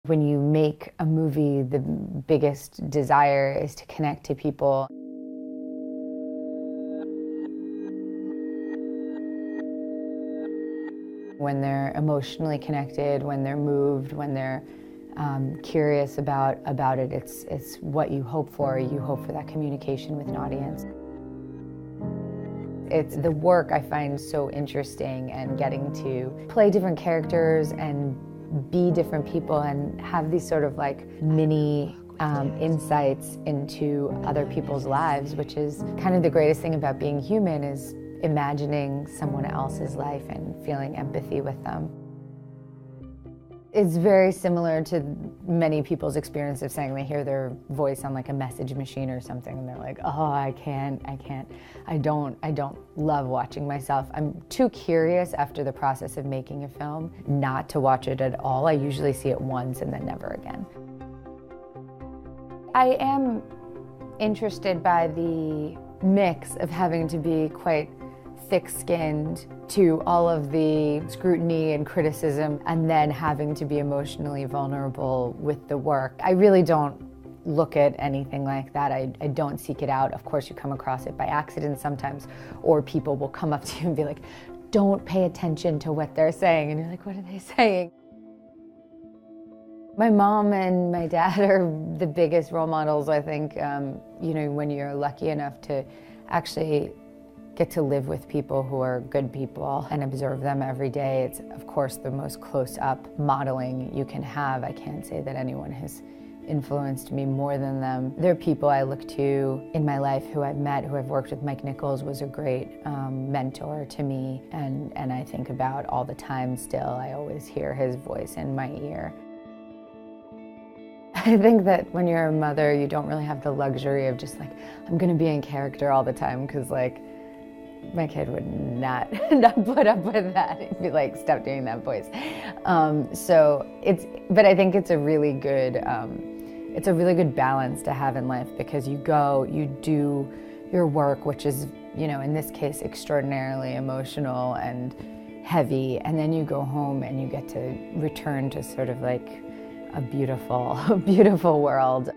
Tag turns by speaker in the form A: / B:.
A: When you make a movie, the biggest desire is to connect to people. When they're emotionally connected, when they're moved, when they're curious about it, it's what you hope for. You hope for that communication with an audience. It's the work I find so interesting, and getting to play different characters and be different people and have these sort of like mini insights into other people's lives, which is kind of the greatest thing about being human, is imagining someone else's life and feeling empathy with them. It's very similar to many people's experience of saying they hear their voice on like a message machine or something, and they're like, oh, I don't love watching myself. I'm too curious after the process of making a film not to watch it at all. I usually see it once and then never again. I am interested by the mix of having to be quite thick-skinned to all of the scrutiny and criticism, and then having to be emotionally vulnerable with the work. I really don't look at anything like that. I don't seek it out. Of course, you come across it by accident sometimes, or people will come up to you and be like, don't pay attention to what they're saying. And you're like, what are they saying? My mom and my dad are the biggest role models, I think. You know, when you're lucky enough to actually get to live with people who are good people and observe them every day, it's of course the most close-up modeling you can have. I can't say that anyone has influenced me more than them. There are people I look to in my life who I've met, who I've worked with. Mike Nichols was a great mentor to me, and I think about all the time still. I always hear his voice in my ear. I think that when you're a mother, you don't really have the luxury of just like, I'm gonna be in character all the time, because like, my kid would not put up with that. He'd be like, stop doing that voice. But I think it's a really good balance to have in life, because you do your work, which is, you know, in this case, extraordinarily emotional and heavy, and then you go home and you get to return to sort of like a beautiful, beautiful world.